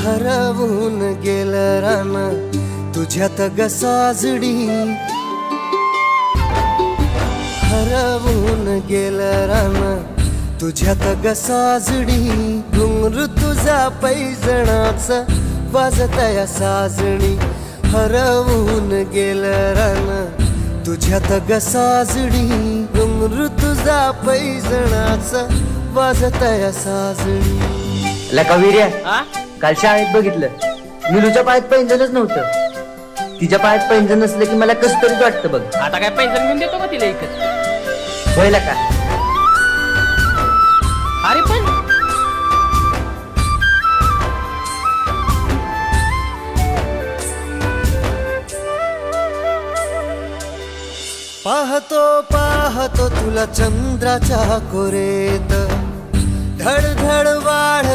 हरवून गेलं रान तुझ्यात ग साजडी, हरवून गेलं रान तुझ्यात ग साजडी. घुंगरू तुझा पैजणाचा वाजतया साजणी, हरवून गेलं रान तुझ्यात ग साजडी. घुंगरू तुझा पैजणाचा वाजतया साजणी. लकावीर्या काल शाळेत बघितलं, निलूच्या पायात पैंजणच नव्हतं. तिच्या पायात पैंजण नसलं की मला कसं तरीच वाटतं बघ. आता काय पैंजण घेऊन देतो का तिला एकच? होय का? अरे पण पाहतो पाहतो तुला चंद्राच्या कोरेत, धड धड वाढती